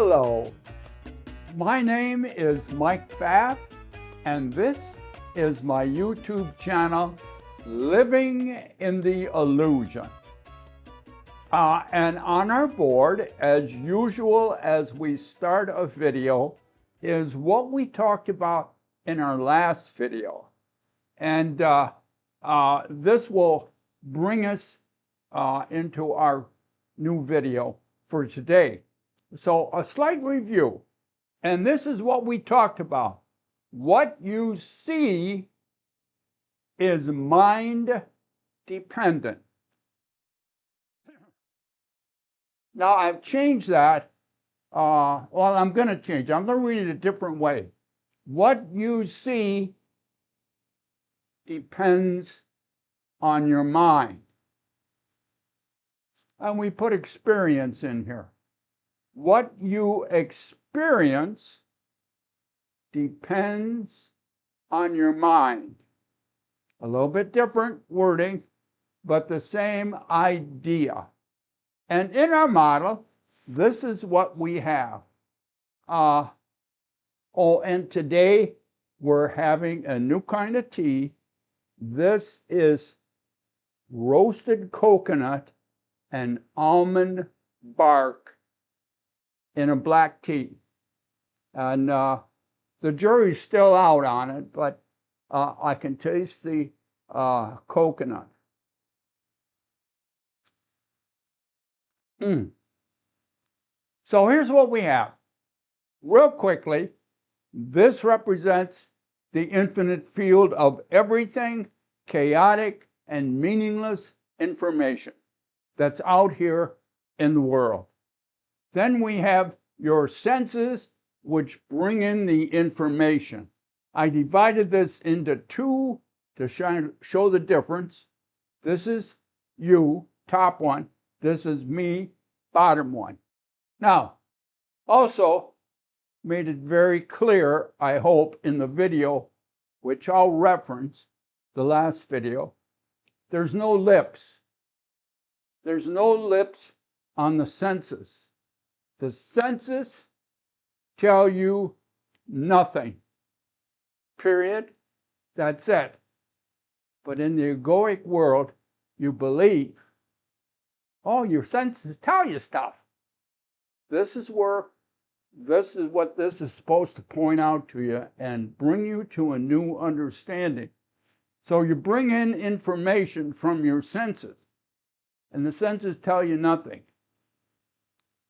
Hello, my name is Mike Pfaff, and this is my YouTube channel, Living in the Illusion. And on our board, as usual, as we start a video, is what we talked about in our last video. And this will bring us into our new video for today. So a slight review, and this is what we talked about. What you see is mind dependent. Now I've changed that. Well, I'm going to change it. I'm going to read it a different way. What you see depends on your mind. And we put experience in here. What you experience depends on your mind. A little bit different wording, but the same idea. And in our model, this is what we have. And today we're having a new kind of tea. This is roasted coconut and almond bark in a black tea. And the jury's still out on it, but I can taste the coconut. So here's what we have. Real quickly, this represents the infinite field of everything chaotic and meaningless information that's out here in the world. Then we have your senses, which bring in the information. I divided this into two to show the difference. This is you, top one. This is me, bottom one. Now, also made it very clear, I hope, in the video, which I'll reference, the last video, there's no lips. There's no lips on the senses. The senses tell you nothing. Period. That's it. But in the egoic world, you believe. Oh, your senses tell you stuff. This is what this is supposed to point out to you and bring you to a new understanding. So you bring in information from your senses, and the senses tell you nothing.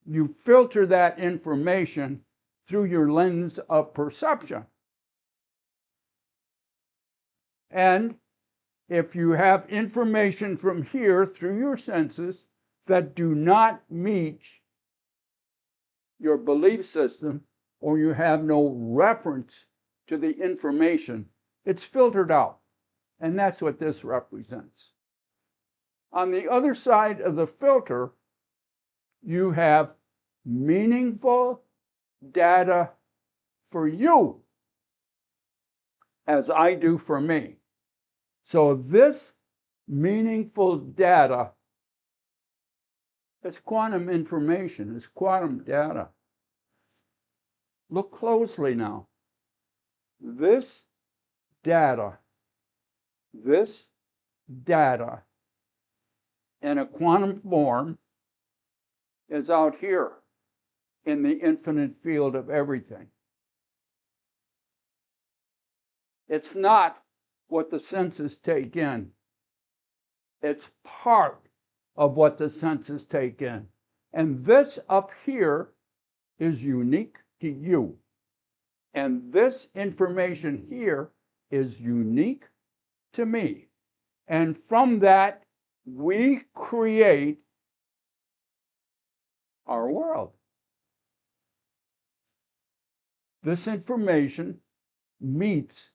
You filter that information through your lens of perception. And if you have information from here through your senses that do not meet your belief system, or you have no reference to the information, it's filtered out. And that's what this represents. On the other side of the filter, you have meaningful data for you, as I do for me. So this meaningful data is quantum information, is quantum data. Look closely now. This data in a quantum form is out here in the infinite field of everything. It's not what the senses take in. It's part of what the senses take in. And this up here is unique to you. And this information here is unique to me. And from that, we create our world. This information meets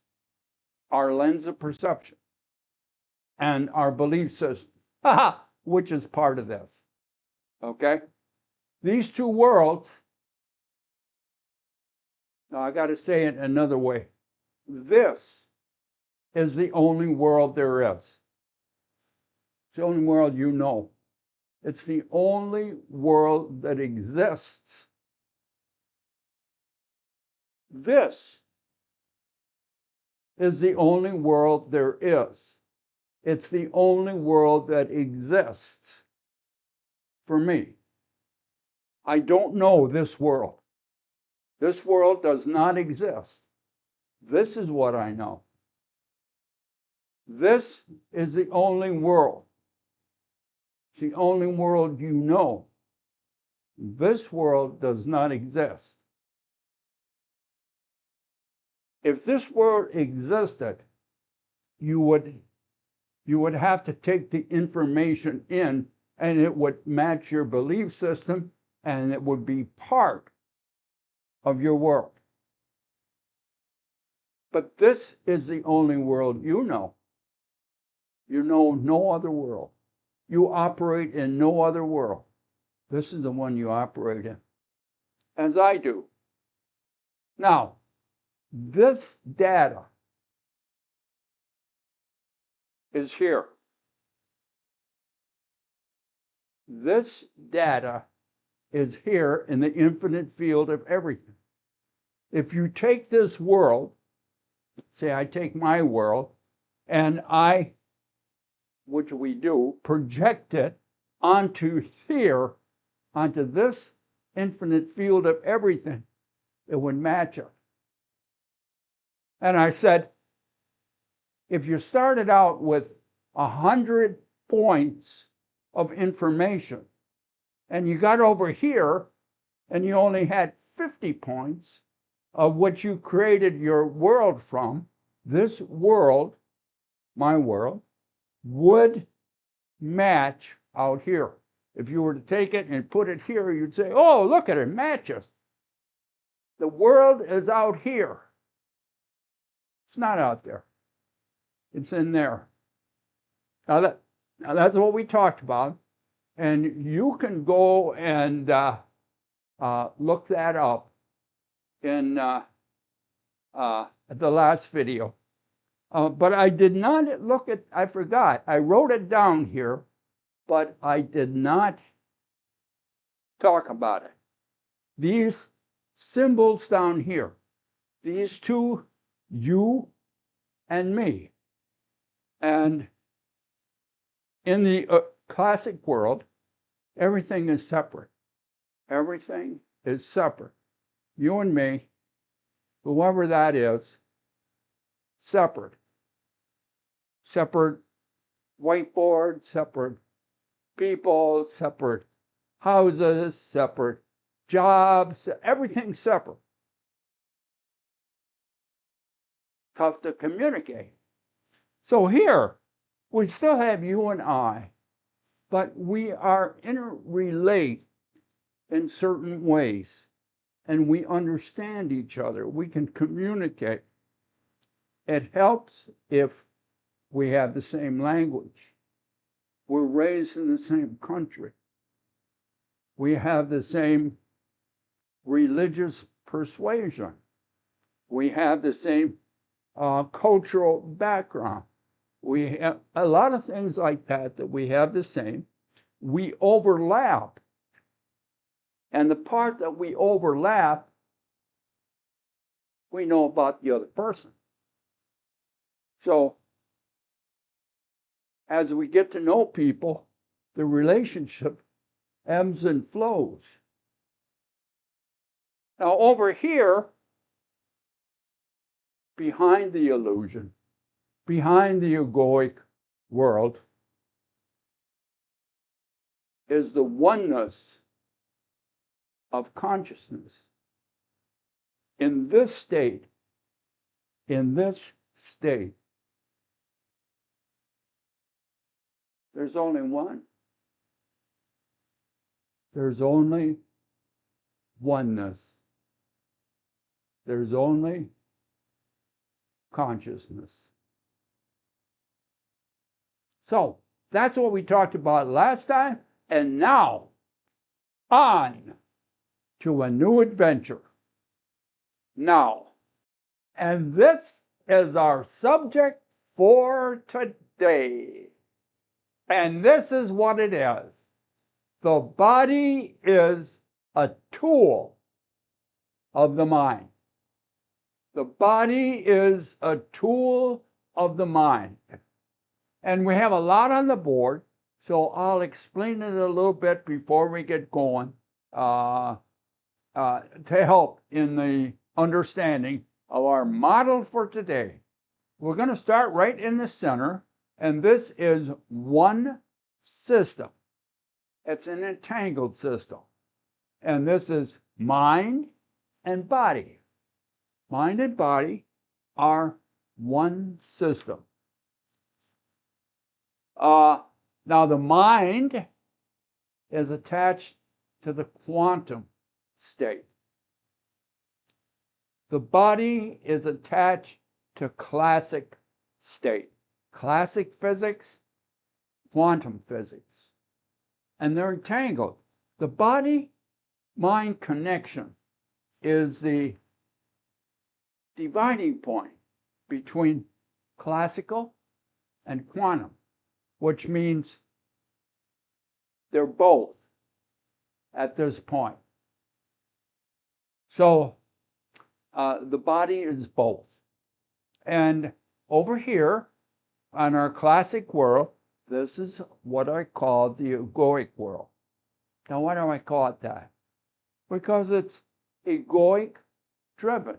our lens of perception and our belief system, which is part of this. Okay? These two worlds, now I got to say it another way. This is the only world there is. It's the only world you know. It's the only world that exists. This is the only world there is. It's the only world that exists for me. I don't know this world. This world does not exist. This is what I know. This is the only world. It's the only world you know. This world does not exist. If this world existed, you would have to take the information in, and it would match your belief system, and it would be part of your world. But this is the only world you know. You know no other world. You operate in no other world. This is the one you operate in, as I do. Now, this data is here. This data is here in the infinite field of everything. If you take this world, say I take my world, and I, which we do, project it onto here, onto this infinite field of everything, it would match it. And I said, if you started out with 100 points of information, and you got over here, and you only had 50 points of what you created your world from, this world, my world, would match out here. If you were to take it and put it here, you'd say, oh, look at it, matches. The world is out here. It's not out there. It's in there. Now that's what we talked about. And you can go and look that up in the last video. But I did not look at, I forgot. I wrote it down here, but I did not talk about it. These symbols down here, these two, you and me. And in the classic world, everything is separate. Everything is separate. You and me, whoever that is, separate. Separate whiteboard, separate people, separate houses, separate jobs, everything's separate. Tough to communicate. So here, we still have you and I, but we are interrelate in certain ways, and we understand each other. We can communicate. It helps if we have the same language. We're raised in the same country. We have the same religious persuasion. We have the same cultural background. We have a lot of things like that we have the same. We overlap. And the part that we overlap, we know about the other person. So, as we get to know people, the relationship ebbs and flows. Now, over here, behind the illusion, behind the egoic world, is the oneness of consciousness. In this state, there's only one. There's only oneness. There's only consciousness. So, that's what we talked about last time, and now, on to a new adventure. Now, and this is our subject for today. And this is what it is. The body is a tool of the mind. The body is a tool of the mind. And we have a lot on the board, so I'll explain it a little bit before we get going to help in the understanding of our model for today. We're going to start right in the center, and this is one system. It's an entangled system. And this is mind and body. Mind and body are one system. Now, the mind is attached to the quantum state. The body is attached to classic state. Classic physics, quantum physics. And they're entangled. The body-mind connection is the dividing point between classical and quantum, which means they're both at this point. So the body is both. And over here on our classic world, this is what I call the egoic world. Now, why do I call it that? Because it's egoic driven.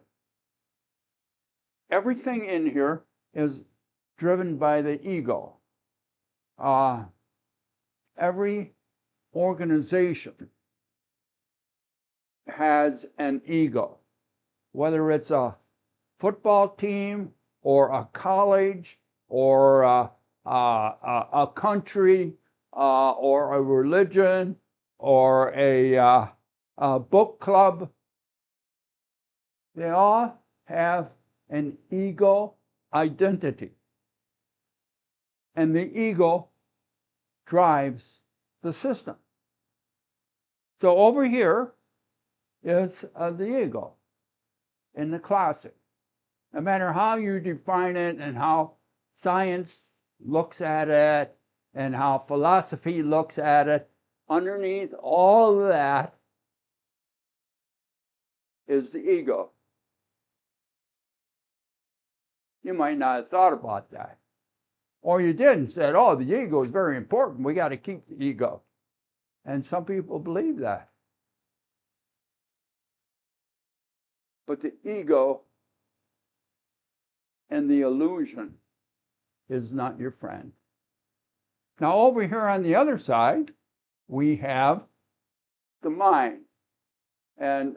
Everything in here is driven by the ego. Every organization has an ego, whether it's a football team or a college or a country or a religion or a book club. They all have an ego identity. And the ego drives the system. So over here is the ego in the classic. No matter how you define it and how science looks at it and how philosophy looks at it, underneath all of that is the ego. You might not have thought about that. Or you did and said, oh, the ego is very important. We got to keep the ego. And some people believe that. But the ego and the illusion is not your friend. Now, over here on the other side, we have the mind. And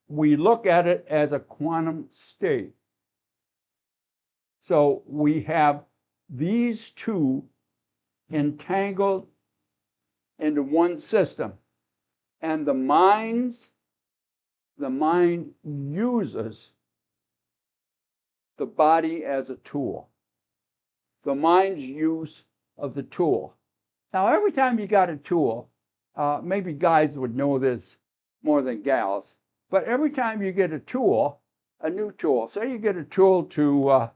we look at it as a quantum state. So we have these two entangled into one system. And the mind uses the body as a tool. The mind's use of the tool. Now, every time you got a tool, maybe guys would know this more than gals, but every time you get a tool, a new tool, say you get a tool to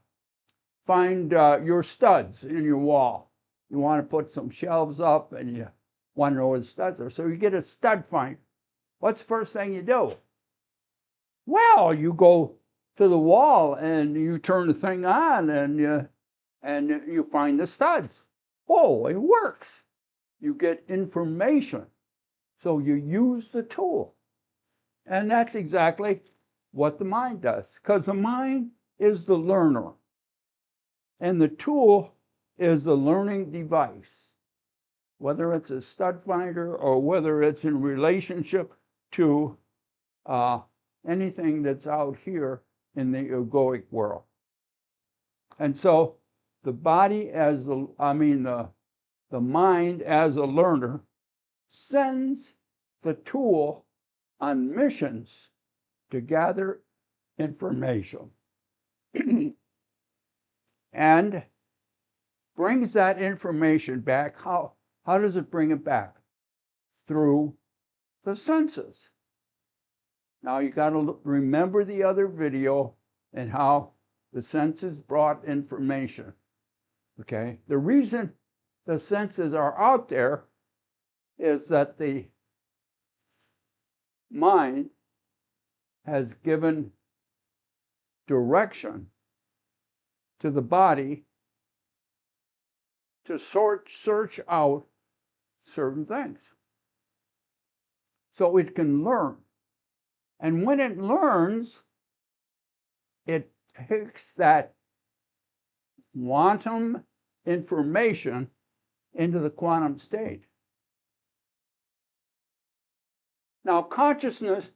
find your studs in your wall. You want to put some shelves up and you want to know where the studs are. So you get a stud finder. What's the first thing you do? Well, you go to the wall and you turn the thing on and you find the studs. Oh, it works. You get information. So you use the tool. And that's exactly what the mind does, because the mind is the learner. And the tool is the learning device, whether it's a stud finder or whether it's in relationship to anything that's out here in the egoic world. And so the body as the mind as a learner sends the tool on missions to gather information and brings that information back. How does it bring it back? Through the senses. Now you got to remember the other video and how the senses brought information. Okay? The reason the senses are out there is that the mind has given direction to the body to search out certain things. So it can learn. And when it learns, it takes that quantum information into the quantum state. Now, consciousness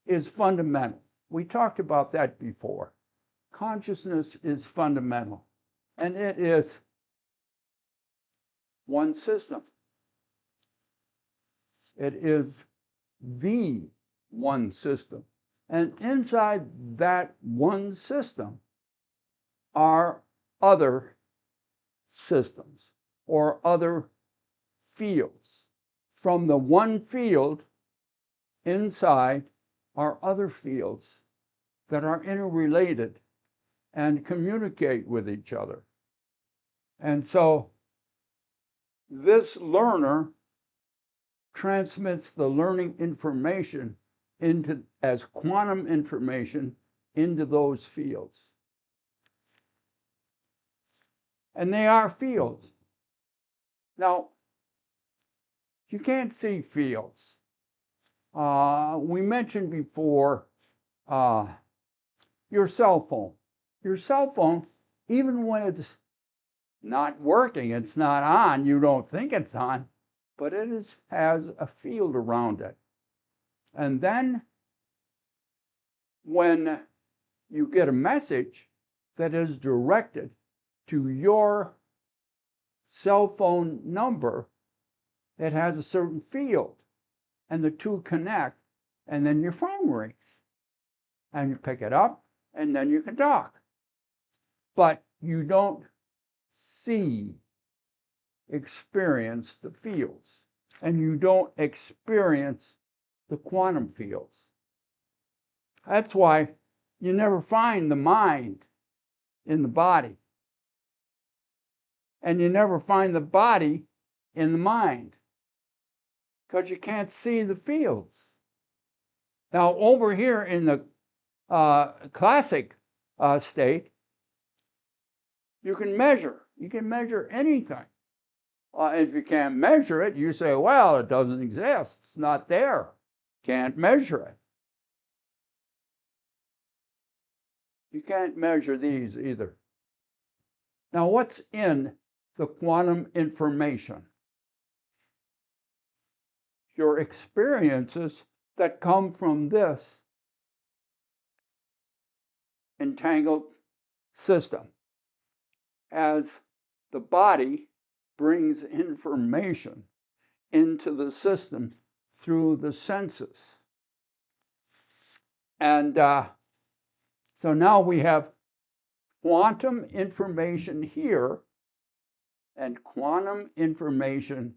is fundamental. We talked about that before. Consciousness is fundamental, and it is one system. It is the one system. And inside that one system are other systems or other fields. From the one field inside are other fields that are interrelated and communicate with each other. And so this learner transmits the learning information as quantum information into those fields. And they are fields. Now, you can't see fields. We mentioned before your cell phone. Your cell phone, even when it's not working, it's not on, you don't think it's on, but it has a field around it. And then when you get a message that is directed to your cell phone number, it has a certain field, and the two connect, and then your phone rings. And you pick it up, and then you can talk. But you don't experience the fields, and you don't experience the quantum fields. That's why you never find the mind in the body, and you never find the body in the mind, because you can't see the fields. Now, over here in the classic state, you can measure. You can measure anything. If you can't measure it, you say, well, it doesn't exist. It's not there. Can't measure it. You can't measure these either. Now, what's in the quantum information? Your experiences that come from this entangled system. As the body brings information into the system through the senses. And so now we have quantum information here, and quantum information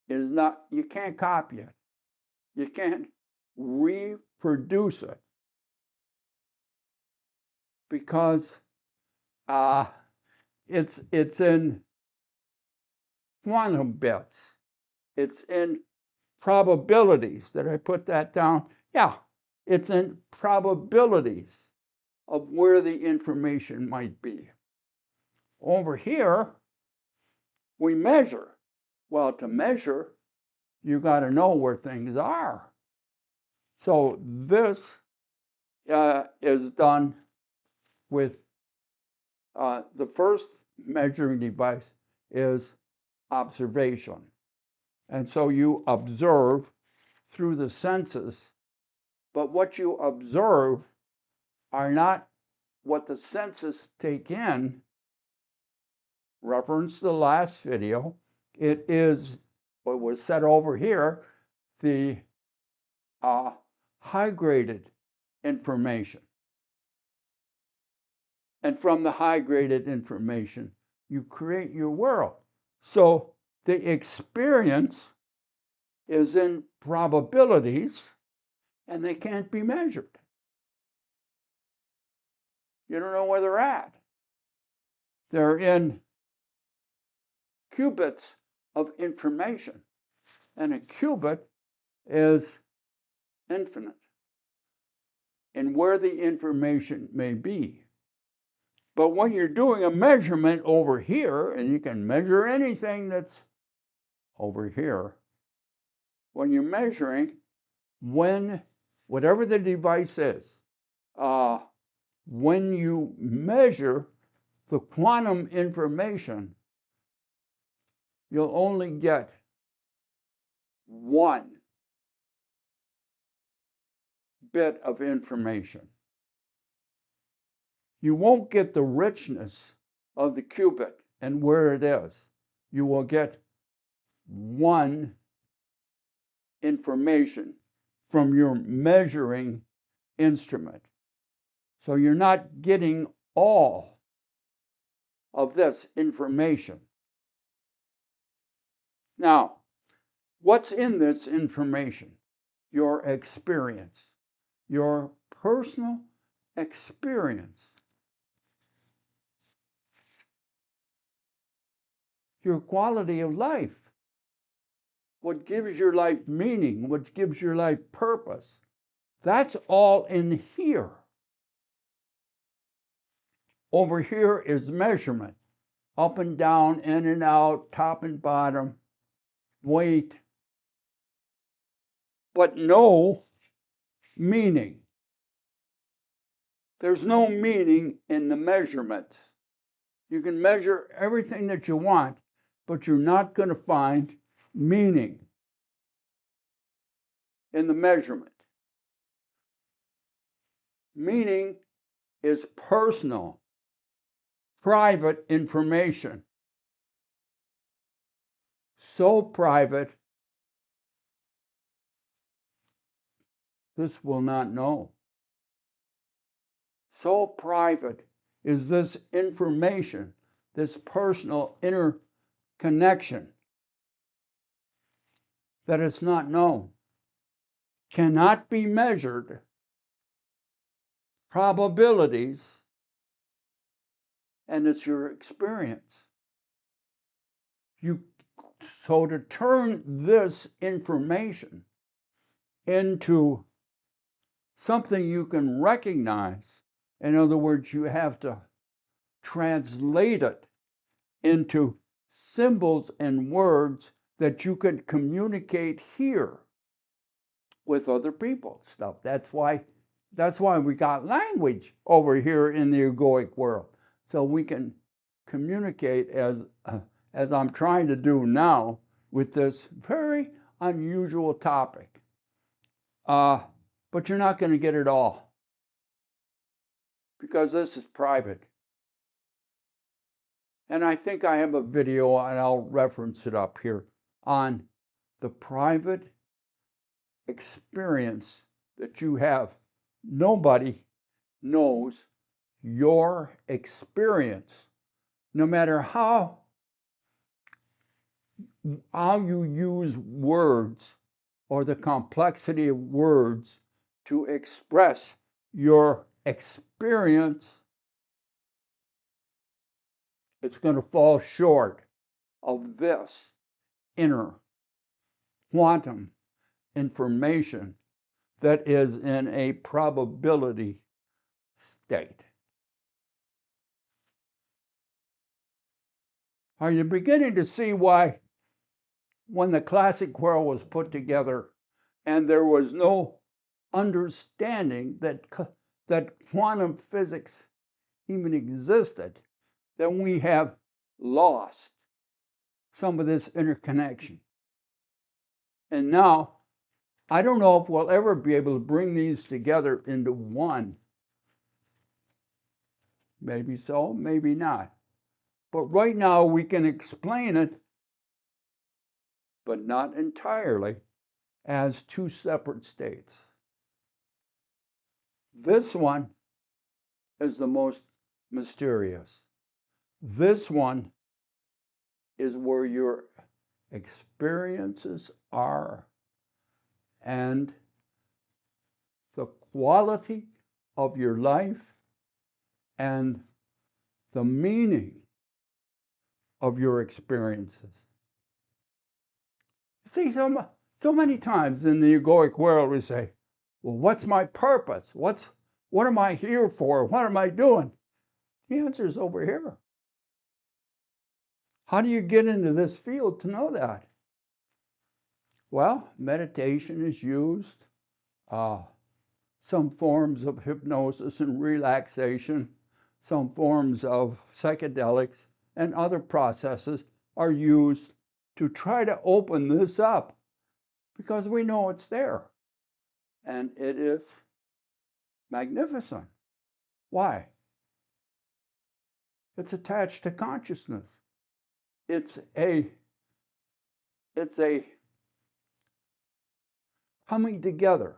is not, you can't copy it. You can't reproduce it because it's in quantum bits. It's in probabilities. Did I put that down? Yeah, it's in probabilities of where the information might be. Over here, we measure. Well, to measure, you got to know where things are. So this is done with the first measuring device is observation. And so you observe through the senses, but what you observe are not what the senses take in. Reference the last video. It is what was said over here, the high-graded information. And from the high-graded information, you create your world. So the experience is in probabilities, and they can't be measured. You don't know where they're at. They're in qubits of information, and a qubit is infinite. and where the information may be. But when you're doing a measurement over here, and you can measure anything that's over here, when you're measuring, whatever the device is, when you measure the quantum information, you'll only get one bit of information. You won't get the richness of the qubit and where it is. You will get one information from your measuring instrument. So you're not getting all of this information. Now, what's in this information? Your experience, your personal experience, your quality of life, what gives your life meaning, what gives your life purpose. That's all in here. Over here is measurement, up and down, in and out, top and bottom, weight, but no meaning. There's no meaning in the measurements. You can measure everything that you want, but you're not going to find meaning in the measurement. Meaning is personal, private information. So private, this will not know. So private is this information, this personal inner connection, that it's not known, cannot be measured. Probabilities, and it's your experience. So to turn this information into something you can recognize, in other words, you have to translate it into symbols and words that you can communicate here with other people. Stuff. That's why we got language over here in the egoic world, so we can communicate as I'm trying to do now with this very unusual topic. But you're not going to get it all, because this is private. And I think I have a video, and I'll reference it up here, on the private experience that you have. Nobody knows your experience, no matter how you use words or the complexity of words to express your experience. It's going to fall short of this inner quantum information that is in a probability state. Are you beginning to see why, when the classic world was put together and there was no understanding that quantum physics even existed, then we have lost some of this interconnection? And now, I don't know if we'll ever be able to bring these together into one. Maybe so, maybe not. But right now we can explain it, but not entirely, as two separate states. This one is the most mysterious. This one is where your experiences are, and the quality of your life and the meaning of your experiences. See, so many times in the egoic world we say, well, what's my purpose? What's What am I here for? What am I doing? The answer is over here. How do you get into this field to know that? Well, meditation is used, some forms of hypnosis and relaxation, some forms of psychedelics, and other processes are used to try to open this up because we know it's there. And it is magnificent. Why? It's attached to consciousness. It's a coming together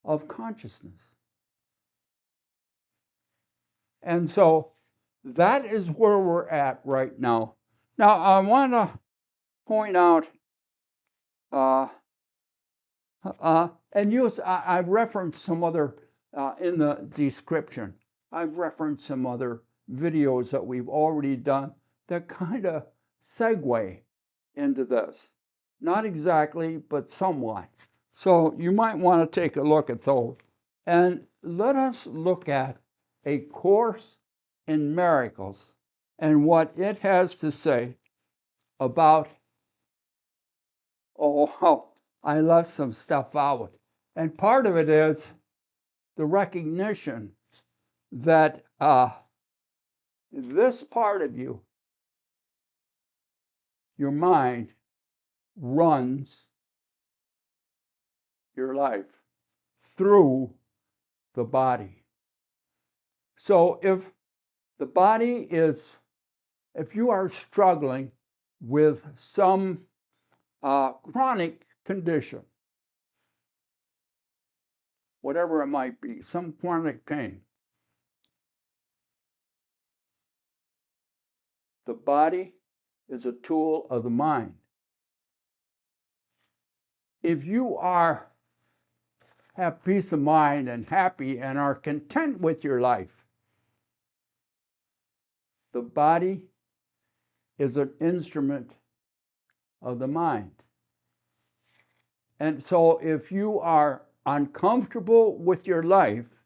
of consciousness. And so that is where we're at right now. Now, I want to point out, I've referenced some other, in the description, I've referenced some other videos that we've already done that kind of segue into this. Not exactly, but somewhat. So you might want to take a look at those. And let us look at A Course in Miracles and what it has to say about, I left some stuff out. And part of it is the recognition that this part of you, your mind, runs your life through the body. So if the body is, if you are struggling with some chronic condition, whatever it might be, some chronic pain, the body is a tool of the mind. If you have peace of mind and happy and are content with your life, the body is an instrument of the mind. And so if you are uncomfortable with your life,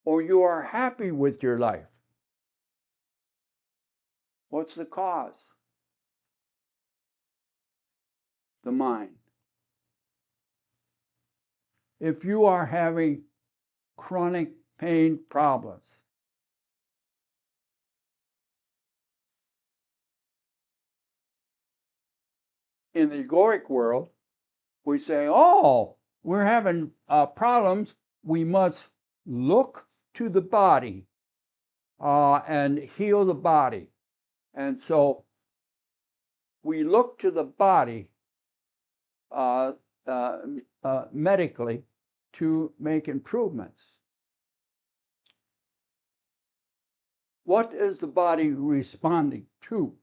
or you are happy with your life, what's the cause? The mind. If you are having chronic pain problems, in the egoic world, we say, oh, we're having problems. We must look to the body and heal the body. And so we look to the body medically to make improvements. What is the body responding to?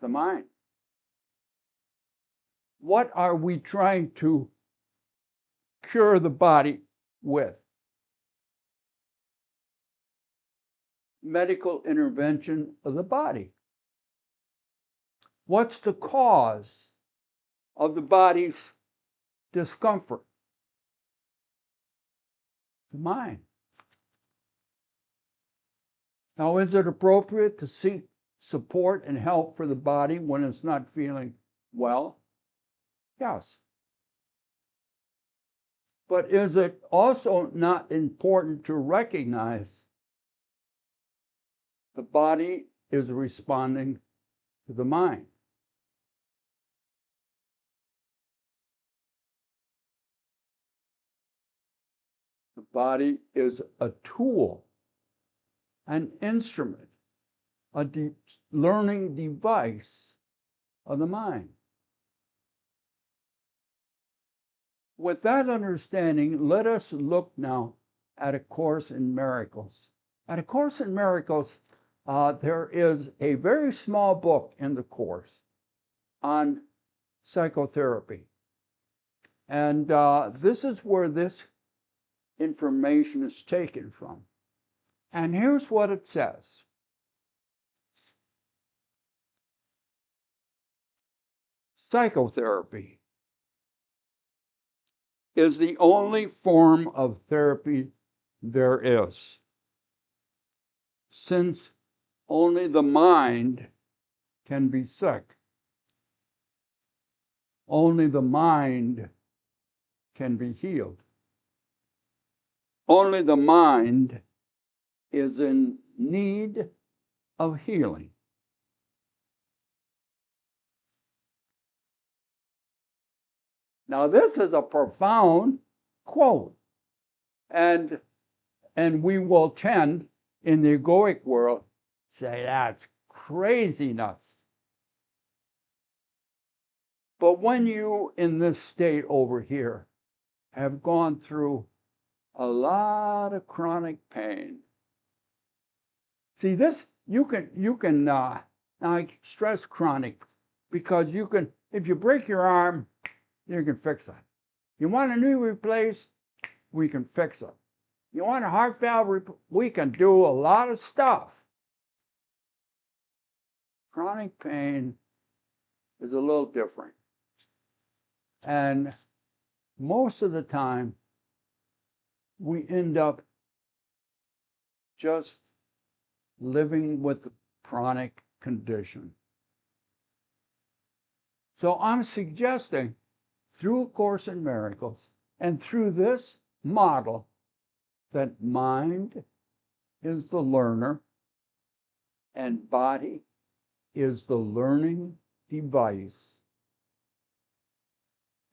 The mind. What are we trying to cure the body with? Medical intervention of the body. What's the cause of the body's discomfort? The mind. Now, is it appropriate to seek support and help for the body when it's not feeling well? Yes. But is it also not important to recognize the body is responding to the mind? The body is a tool, an instrument, a learning device of the mind. With that understanding, let us look now at A Course in Miracles. At A Course in Miracles, there is a very small book in the course on psychotherapy. And this is where this information is taken from. And here's what it says. Psychotherapy is the only form of therapy there is, since only the mind can be sick. Only the mind can be healed. Only the mind is in need of healing. Now, this is a profound quote, and we will tend in the egoic world say that's craziness. But when you, in this state over here, have gone through a lot of chronic pain, see this, you can now I stress chronic because you can, if you break your arm, you can fix it. You want a knee replaced, we can fix it. You want a heart valve, we can do a lot of stuff. Chronic pain is a little different. And most of the time, we end up just living with the chronic condition. So I'm suggesting, through A Course in Miracles and through this model, that mind is the learner and body is the learning device.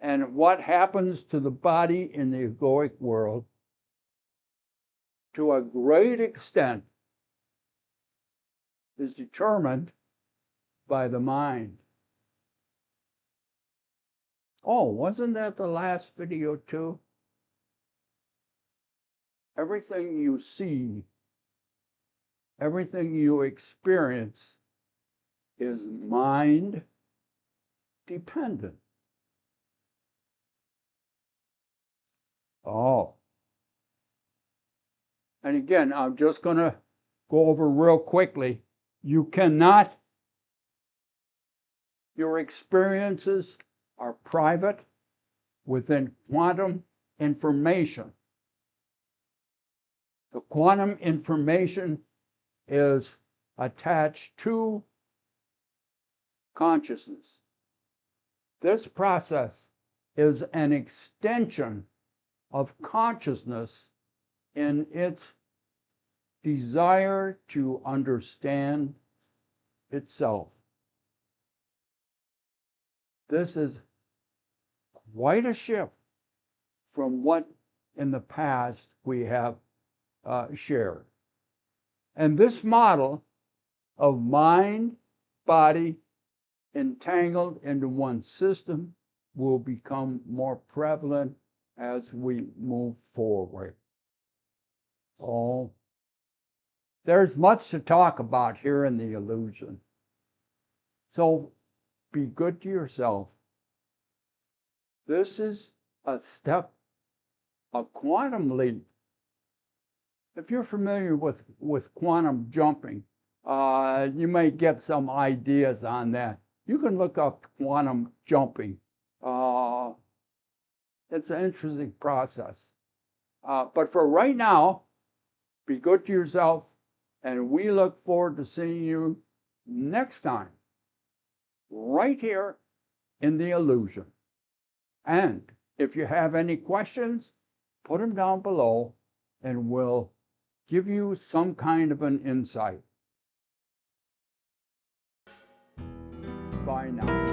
And what happens to the body in the egoic world, to a great extent, is determined by the mind. Oh, wasn't that the last video too? Everything you see, everything you experience is mind dependent. Oh. And again, I'm just going to go over real quickly. You cannot, your experiences are private within quantum information. The quantum information is attached to consciousness. This process is an extension of consciousness in its desire to understand itself. This is quite a shift from what in the past we have shared. And this model of mind, body, entangled into one system will become more prevalent as we move forward. Oh, there's much to talk about here in the illusion. So be good to yourself. This is a step, a quantum leap. If you're familiar with quantum jumping, you may get some ideas on that. You can look up quantum jumping. It's an interesting process. But for right now, be good to yourself, and we look forward to seeing you next time, right here in the illusion. And if you have any questions, put them down below, and we'll give you some kind of an insight. Bye now.